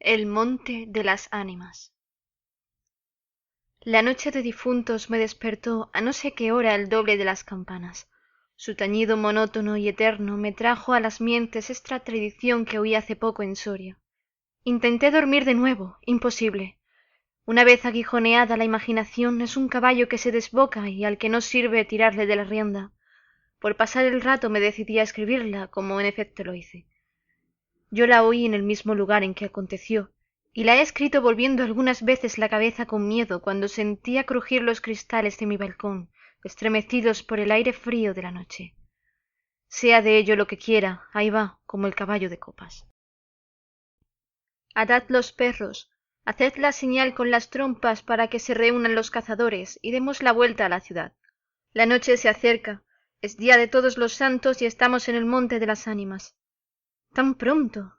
El monte de las ánimas. La noche de difuntos me despertó a no sé qué hora el doble de las campanas. Su tañido monótono y eterno me trajo a las mientes esta tradición que oí hace poco en Soria. Intenté dormir de nuevo, imposible. Una vez aguijoneada la imaginación es un caballo que se desboca y al que no sirve tirarle de la rienda. Por pasar el rato me decidí a escribirla, como en efecto lo hice. Yo la oí en el mismo lugar en que aconteció, y la he escrito volviendo algunas veces la cabeza con miedo cuando sentía crujir los cristales de mi balcón, estremecidos por el aire frío de la noche. Sea de ello lo que quiera, ahí va, como el caballo de copas. Atad los perros, haced la señal con las trompas para que se reúnan los cazadores y demos la vuelta a la ciudad. La noche se acerca, es día de Todos los Santos y estamos en el monte de las ánimas. ¡Tan pronto!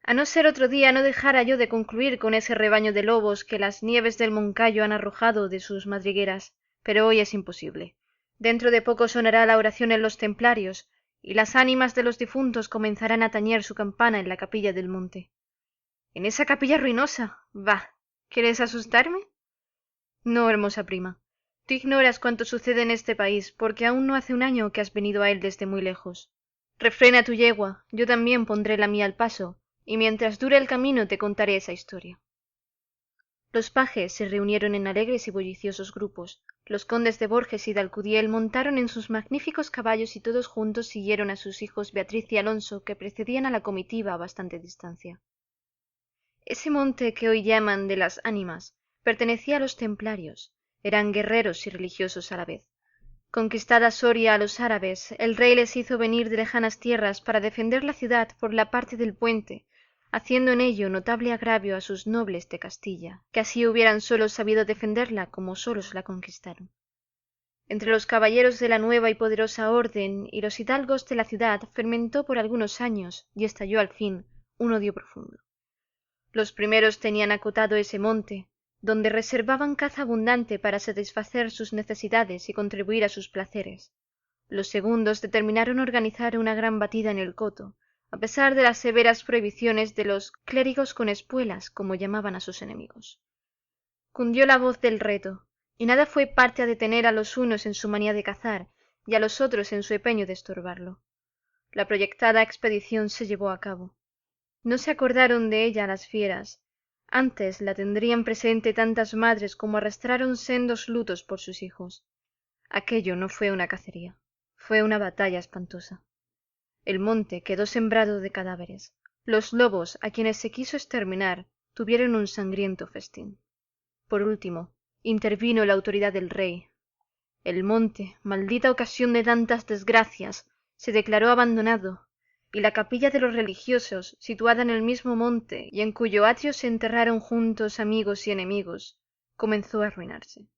A no ser otro día no dejara yo de concluir con ese rebaño de lobos que las nieves del Moncayo han arrojado de sus madrigueras, pero hoy es imposible. Dentro de poco sonará la oración en los templarios, y las ánimas de los difuntos comenzarán a tañer su campana en la capilla del monte. ¿En esa capilla ruinosa? Bah. ¿Quieres asustarme? No, hermosa prima. Tú ignoras cuánto sucede en este país, porque aún no hace un año que has venido a él desde muy lejos. Refrena tu yegua, yo también pondré la mía al paso, y mientras dure el camino te contaré esa historia. Los pajes se reunieron en alegres y bulliciosos grupos. Los condes de Borges y de Alcudiel montaron en sus magníficos caballos y todos juntos siguieron a sus hijos Beatriz y Alonso, que precedían a la comitiva a bastante distancia. Ese monte que hoy llaman de las ánimas pertenecía a los templarios. Eran guerreros y religiosos a la vez. Conquistada Soria a los árabes, el rey les hizo venir de lejanas tierras para defender la ciudad por la parte del puente, haciendo en ello notable agravio a sus nobles de Castilla, que así hubieran solos sabido defenderla como solos la conquistaron. Entre los caballeros de la nueva y poderosa orden y los hidalgos de la ciudad fermentó por algunos años, y estalló al fin, un odio profundo. Los primeros tenían acotado ese monte, donde reservaban caza abundante para satisfacer sus necesidades y contribuir a sus placeres. Los segundos determinaron organizar una gran batida en el coto, a pesar de las severas prohibiciones de los clérigos con espuelas, como llamaban a sus enemigos. Cundió la voz del reto, y nada fue parte a detener a los unos en su manía de cazar y a los otros en su empeño de estorbarlo. La proyectada expedición se llevó a cabo. No se acordaron de ella las fieras. Antes la tendrían presente tantas madres como arrastraron sendos lutos por sus hijos. Aquello no fue una cacería, fue una batalla espantosa. El monte quedó sembrado de cadáveres. Los lobos, a quienes se quiso exterminar, tuvieron un sangriento festín. Por último, intervino la autoridad del rey. El monte, maldita ocasión de tantas desgracias, se declaró abandonado, y la capilla de los religiosos, situada en el mismo monte y en cuyo atrio se enterraron juntos amigos y enemigos, comenzó a arruinarse.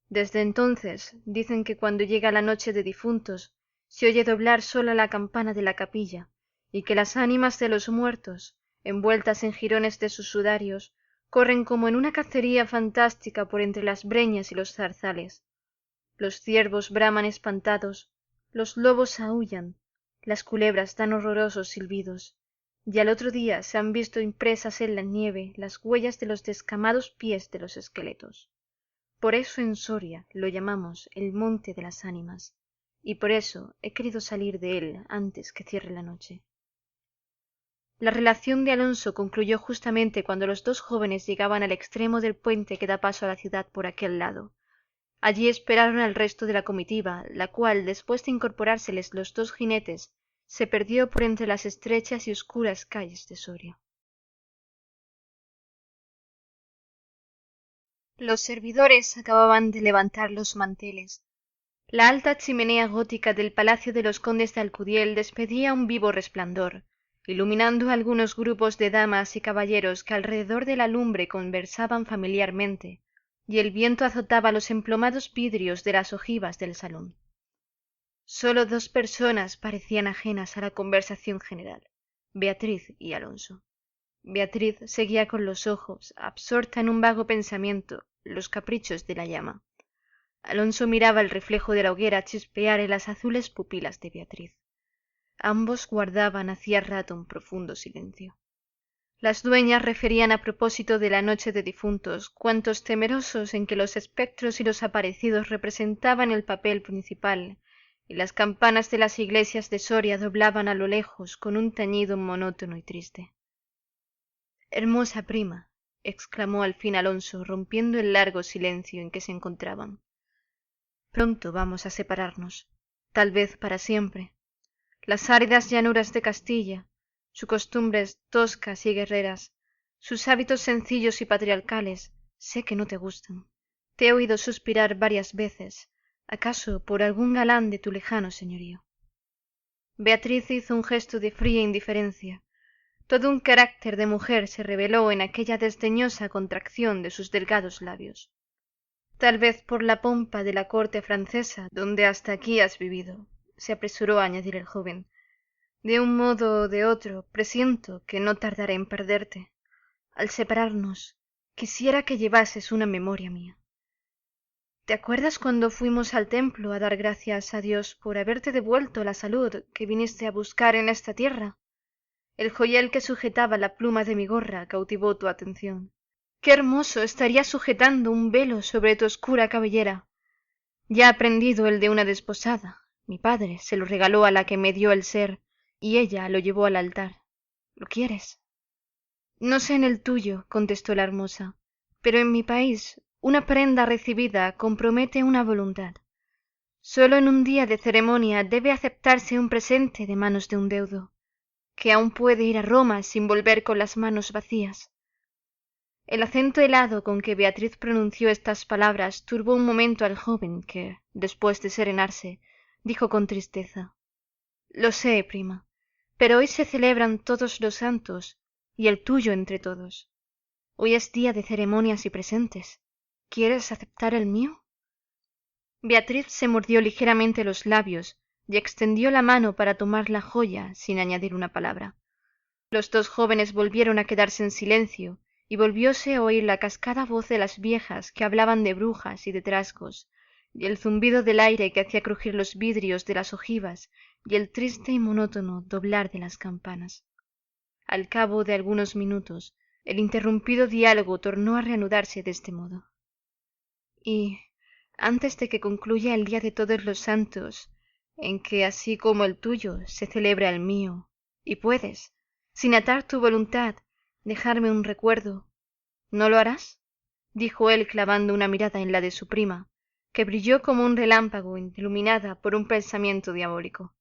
Desde entonces dicen que cuando llega la noche de difuntos se oye doblar sola la campana de la capilla, y que las ánimas de los muertos, envueltas en jirones de sus sudarios, corren como en una cacería fantástica por entre las breñas y los zarzales. Los ciervos braman espantados, los lobos aúllan, las culebras dan horrorosos silbidos, y al otro día se han visto impresas en la nieve las huellas de los descamados pies de los esqueletos. Por eso en Soria lo llamamos el monte de las ánimas, y por eso he querido salir de él antes que cierre la noche. La relación de Alonso concluyó justamente cuando los dos jóvenes llegaban al extremo del puente que da paso a la ciudad por aquel lado. Allí esperaron al resto de la comitiva, la cual, después de incorporárseles los dos jinetes, se perdió por entre las estrechas y oscuras calles de Soria. Los servidores acababan de levantar los manteles. La alta chimenea gótica del palacio de los condes de Alcudiel despedía un vivo resplandor, iluminando algunos grupos de damas y caballeros que alrededor de la lumbre conversaban familiarmente, y el viento azotaba los emplomados vidrios de las ojivas del salón. Sólo dos personas parecían ajenas a la conversación general, Beatriz y Alonso. Beatriz seguía con los ojos, absorta en un vago pensamiento, los caprichos de la llama. Alonso miraba el reflejo de la hoguera chispear en las azules pupilas de Beatriz. Ambos guardaban hacía rato un profundo silencio. Las dueñas referían a propósito de la noche de difuntos cuentos temerosos en que los espectros y los aparecidos representaban el papel principal, y las campanas de las iglesias de Soria doblaban a lo lejos con un tañido monótono y triste. «Hermosa prima», exclamó al fin Alonso, rompiendo el largo silencio en que se encontraban. «Pronto vamos a separarnos, tal vez para siempre. Las áridas llanuras de Castilla, sus costumbres toscas y guerreras, sus hábitos sencillos y patriarcales, sé que no te gustan. Te he oído suspirar varias veces, acaso por algún galán de tu lejano señorío». Beatriz hizo un gesto de fría indiferencia. Todo un carácter de mujer se reveló en aquella desdeñosa contracción de sus delgados labios. «Tal vez por la pompa de la corte francesa donde hasta aquí has vivido», se apresuró a añadir el joven. «De un modo o de otro presiento que no tardaré en perderte. Al separarnos, quisiera que llevases una memoria mía. ¿Te acuerdas cuando fuimos al templo a dar gracias a Dios por haberte devuelto la salud que viniste a buscar en esta tierra? El joyel que sujetaba la pluma de mi gorra cautivó tu atención. ¡Qué hermoso estaría sujetando un velo sobre tu oscura cabellera! Ya ha prendido el de una desposada. Mi padre se lo regaló a la que me dio el ser, y ella lo llevó al altar. ¿Lo quieres?» «No sé en el tuyo», contestó la hermosa, «pero en mi país una prenda recibida compromete una voluntad. Solo en un día de ceremonia debe aceptarse un presente de manos de un deudo, que aún puede ir a Roma sin volver con las manos vacías». El acento helado con que Beatriz pronunció estas palabras turbó un momento al joven que, después de serenarse, dijo con tristeza: «Lo sé, prima, pero hoy se celebran todos los santos, y el tuyo entre todos. Hoy es día de ceremonias y presentes. ¿Quieres aceptar el mío?» Beatriz se mordió ligeramente los labios y extendió la mano para tomar la joya sin añadir una palabra. Los dos jóvenes volvieron a quedarse en silencio, y volvióse a oír la cascada voz de las viejas que hablaban de brujas y de trasgos, y el zumbido del aire que hacía crujir los vidrios de las ojivas, y el triste y monótono doblar de las campanas. Al cabo de algunos minutos, el interrumpido diálogo tornó a reanudarse de este modo: «Y, antes de que concluya el día de todos los santos, en que así como el tuyo se celebra el mío, y puedes, sin atar tu voluntad, dejarme un recuerdo, ¿no lo harás?», dijo él clavando una mirada en la de su prima, que brilló como un relámpago iluminada por un pensamiento diabólico.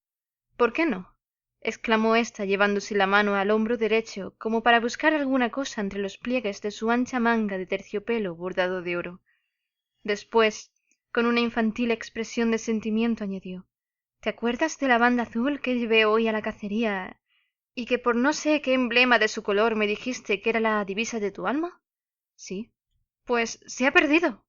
«¿Por qué no?», exclamó ésta llevándose la mano al hombro derecho como para buscar alguna cosa entre los pliegues de su ancha manga de terciopelo bordado de oro. Después, con una infantil expresión de sentimiento, añadió: «¿Te acuerdas de la banda azul que llevé hoy a la cacería y que por no sé qué emblema de su color me dijiste que era la divisa de tu alma?» «Sí». «Pues se ha perdido.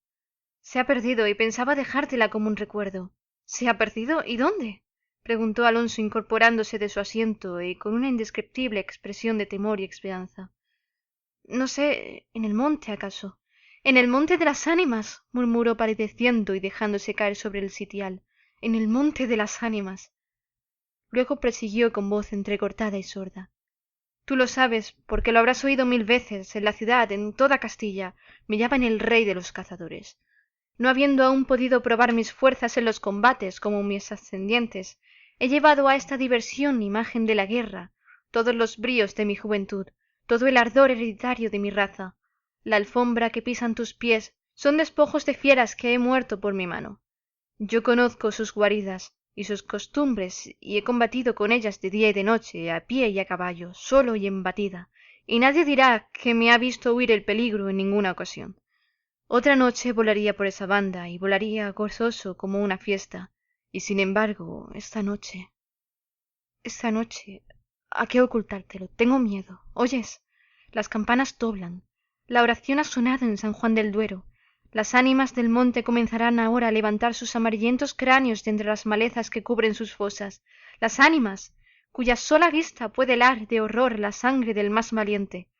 Se ha perdido y pensaba dejártela como un recuerdo». «¿Se ha perdido? ¿Y dónde?», preguntó Alonso incorporándose de su asiento y con una indescriptible expresión de temor y esperanza. «No sé, en el monte acaso. En el monte de las ánimas», murmuró palideciendo y dejándose caer sobre el sitial. «En el monte de las ánimas». Luego prosiguió con voz entrecortada y sorda: «Tú lo sabes, porque lo habrás oído 1000 veces, en la ciudad, en toda Castilla, me llaman el rey de los cazadores. No habiendo aún podido probar mis fuerzas en los combates como mis ascendientes, he llevado a esta diversión imagen de la guerra, todos los bríos de mi juventud, todo el ardor hereditario de mi raza. La alfombra que pisan tus pies son despojos de fieras que he muerto por mi mano. Yo conozco sus guaridas y sus costumbres, y he combatido con ellas de día y de noche, a pie y a caballo, solo y en batida, y nadie dirá que me ha visto huir el peligro en ninguna ocasión. Otra noche volaría por esa banda, y volaría gozoso como una fiesta, y sin embargo, esta noche, ¿a qué ocultártelo? Tengo miedo. ¿Oyes? Las campanas doblan. La oración ha sonado en San Juan del Duero. Las ánimas del monte comenzarán ahora a levantar sus amarillentos cráneos de entre las malezas que cubren sus fosas. Las ánimas, cuya sola vista puede helar de horror la sangre del más valiente,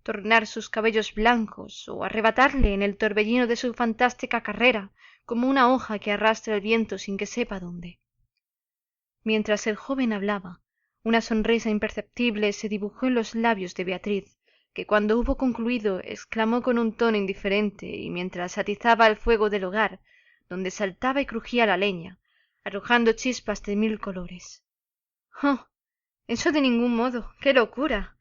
tornar sus cabellos blancos o arrebatarle en el torbellino de su fantástica carrera como una hoja que arrastra el viento sin que sepa dónde. Mientras el joven hablaba, una sonrisa imperceptible se dibujó en los labios de Beatriz, que cuando hubo concluido exclamó con un tono indiferente y mientras atizaba el fuego del hogar, donde saltaba y crujía la leña, arrojando chispas de 1000 colores. «¡Oh! Eso de ningún modo. ¡Qué locura!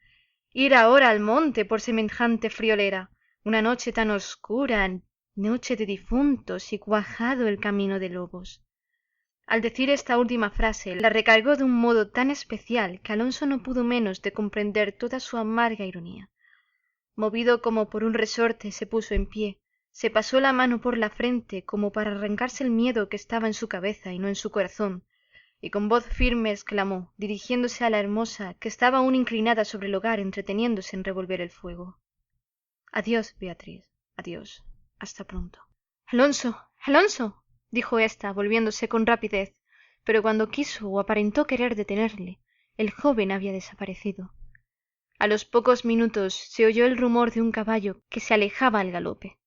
Ir ahora al monte por semejante friolera, una noche tan oscura, noche de difuntos y cuajado el camino de lobos». Al decir esta última frase la recargó de un modo tan especial que Alonso no pudo menos de comprender toda su amarga ironía. Movido como por un resorte se puso en pie, se pasó la mano por la frente como para arrancarse el miedo que estaba en su cabeza y no en su corazón, y con voz firme exclamó, dirigiéndose a la hermosa que estaba aún inclinada sobre el hogar entreteniéndose en revolver el fuego: «Adiós, Beatriz, adiós, hasta pronto». «Alonso, Alonso», dijo ésta, volviéndose con rapidez, pero cuando quiso o aparentó querer detenerle, el joven había desaparecido. A los pocos minutos se oyó el rumor de un caballo que se alejaba al galope.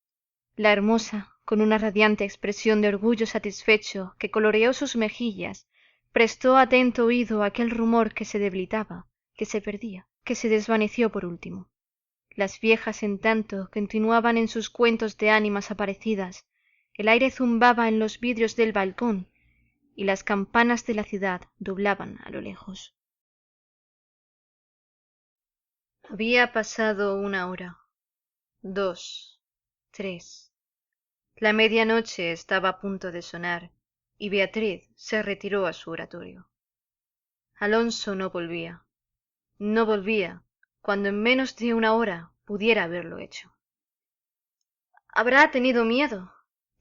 La hermosa, con una radiante expresión de orgullo satisfecho que coloreó sus mejillas, prestó atento oído a aquel rumor que se debilitaba, que se perdía, que se desvaneció por último. Las viejas, en tanto, continuaban en sus cuentos de ánimas aparecidas, el aire zumbaba en los vidrios del balcón y las campanas de la ciudad doblaban a lo lejos. Había pasado 1 hora, 2, 3. La medianoche estaba a punto de sonar y Beatriz se retiró a su oratorio. Alonso no volvía cuando en menos de 1 hora pudiera haberlo hecho. «Habrá tenido miedo»,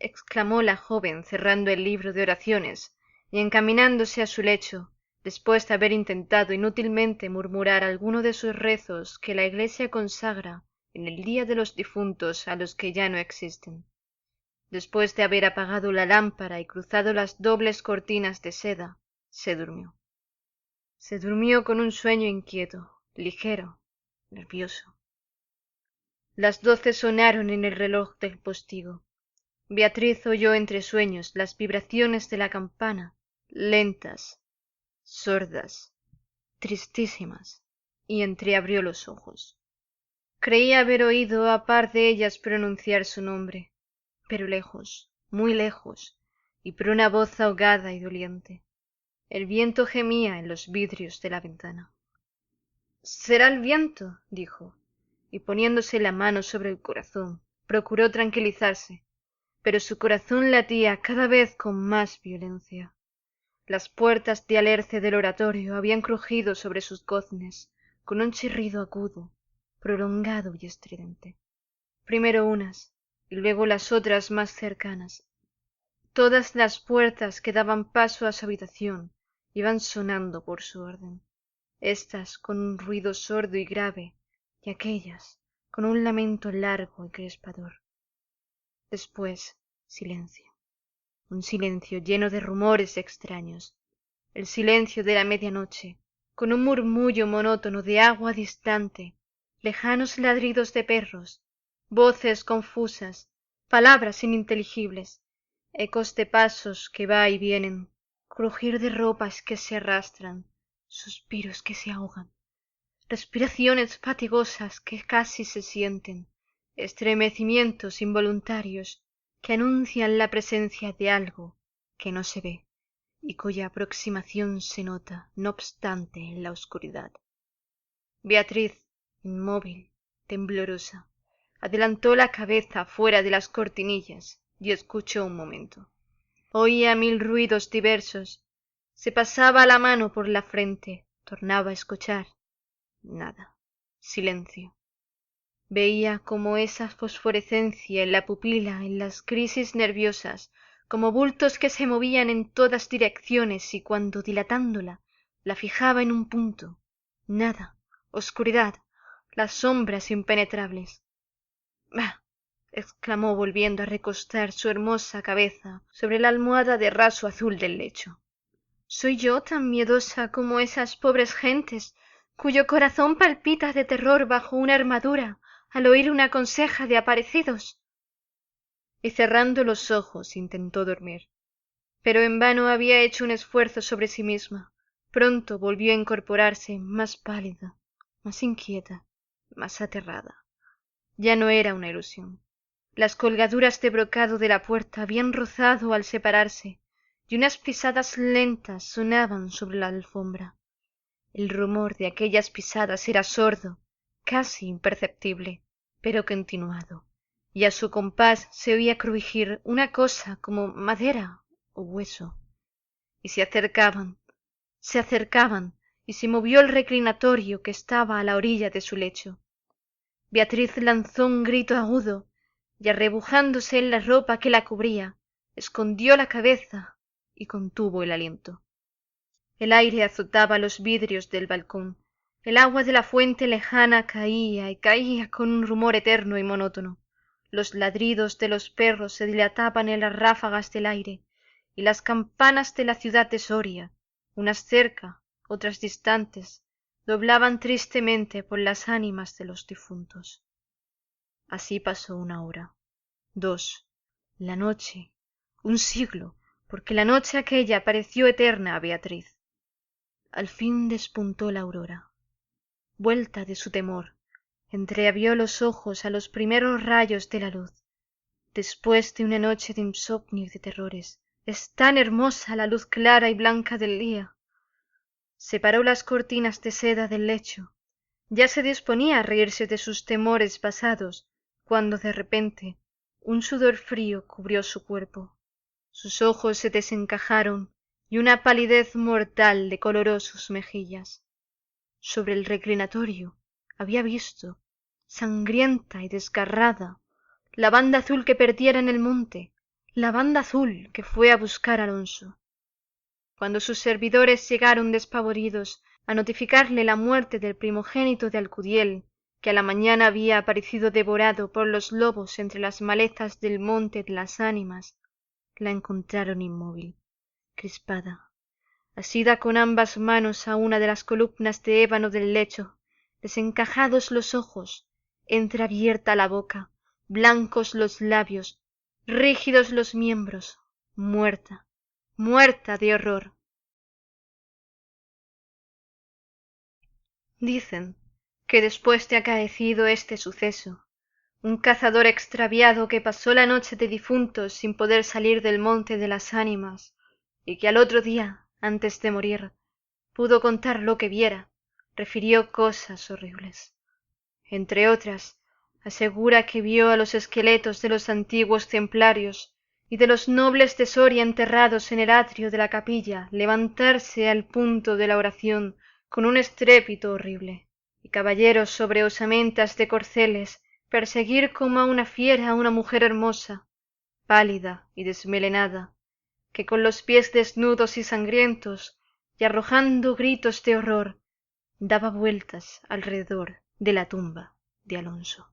exclamó la joven cerrando el libro de oraciones y encaminándose a su lecho, después de haber intentado inútilmente murmurar alguno de sus rezos que la Iglesia consagra en el día de los difuntos a los que ya no existen. Después de haber apagado la lámpara y cruzado las dobles cortinas de seda, se durmió. Se durmió con un sueño inquieto, ligero, nervioso. Las 12 sonaron en el reloj del postigo. Beatriz oyó entre sueños las vibraciones de la campana, lentas, sordas, tristísimas, y entreabrió los ojos. Creía haber oído a par de ellas pronunciar su nombre, pero lejos, muy lejos, y por una voz ahogada y doliente. El viento gemía en los vidrios de la ventana. «Será el viento», dijo, y poniéndose la mano sobre el corazón, procuró tranquilizarse, pero su corazón latía cada vez con más violencia. Las puertas de alerce del oratorio habían crujido sobre sus goznes, con un chirrido agudo, prolongado y estridente. Primero unas, y luego las otras más cercanas. Todas las puertas que daban paso a su habitación iban sonando por su orden, éstas con un ruido sordo y grave, y aquellas con un lamento largo y crespador. Después, silencio, un silencio lleno de rumores extraños, el silencio de la medianoche, con un murmullo monótono de agua distante, lejanos ladridos de perros, voces confusas, palabras ininteligibles, ecos de pasos que va y vienen, crujir de ropas que se arrastran, suspiros que se ahogan, respiraciones fatigosas que casi se sienten, estremecimientos involuntarios que anuncian la presencia de algo que no se ve y cuya aproximación se nota, no obstante, en la oscuridad. Beatriz, inmóvil, temblorosa, adelantó la cabeza fuera de las cortinillas y escuchó un momento. Oía 1000 ruidos diversos, se pasaba la mano por la frente, tornaba a escuchar. Nada, silencio. Veía como esa fosforescencia en la pupila, en las crisis nerviosas, como bultos que se movían en todas direcciones y cuando dilatándola, la fijaba en un punto. Nada, oscuridad, las sombras impenetrables. «¡Bah!», exclamó volviendo a recostar su hermosa cabeza sobre la almohada de raso azul del lecho. «¿Soy yo tan miedosa como esas pobres gentes cuyo corazón palpita de terror bajo una armadura al oír una conseja de aparecidos?» Y cerrando los ojos intentó dormir, pero en vano había hecho un esfuerzo sobre sí misma. Pronto volvió a incorporarse más pálida, más inquieta, más aterrada. Ya no era una ilusión. Las colgaduras de brocado de la puerta habían rozado al separarse, y unas pisadas lentas sonaban sobre la alfombra. El rumor de aquellas pisadas era sordo, casi imperceptible, pero continuado, y a su compás se oía crujir una cosa como madera o hueso. Y se acercaban, y se movió el reclinatorio que estaba a la orilla de su lecho. Beatriz lanzó un grito agudo, y arrebujándose en la ropa que la cubría, escondió la cabeza y contuvo el aliento. El aire azotaba los vidrios del balcón, el agua de la fuente lejana caía y caía con un rumor eterno y monótono. Los ladridos de los perros se dilataban en las ráfagas del aire, y las campanas de la ciudad de Soria, unas cerca, otras distantes, doblaban tristemente por las ánimas de los difuntos. Así pasó una hora, dos, la noche, un siglo, porque la noche aquella pareció eterna a Beatriz. Al fin despuntó la aurora. Vuelta de su temor, entreabrió los ojos a los primeros rayos de la luz. Después de una noche de insomnio y de terrores, es tan hermosa la luz clara y blanca del día. Separó las cortinas de seda del lecho. Ya se disponía a reírse de sus temores pasados, cuando de repente un sudor frío cubrió su cuerpo. Sus ojos se desencajaron y una palidez mortal decoloró sus mejillas. Sobre el reclinatorio había visto, sangrienta y desgarrada, la banda azul que perdiera en el monte, la banda azul que fue a buscar a Alonso. Cuando sus servidores llegaron despavoridos a notificarle la muerte del primogénito de Alcudiel, que a la mañana había aparecido devorado por los lobos entre las malezas del monte de las Ánimas, la encontraron inmóvil, crispada, asida con ambas manos a una de las columnas de ébano del lecho, desencajados los ojos, entreabierta la boca, blancos los labios, rígidos los miembros, muerta, muerta de horror. Dicen que después de acaecido este suceso, un cazador extraviado que pasó la noche de difuntos sin poder salir del monte de las Ánimas, y que al otro día, antes de morir, pudo contar lo que viera, refirió cosas horribles. Entre otras, asegura que vio a los esqueletos de los antiguos templarios y de los nobles de Soria enterrados en el atrio de la capilla levantarse al punto de la oración con un estrépito horrible, y caballeros sobre osamentas de corceles perseguir como a una fiera a una mujer hermosa, pálida y desmelenada, que con los pies desnudos y sangrientos, y arrojando gritos de horror, daba vueltas alrededor de la tumba de Alonso.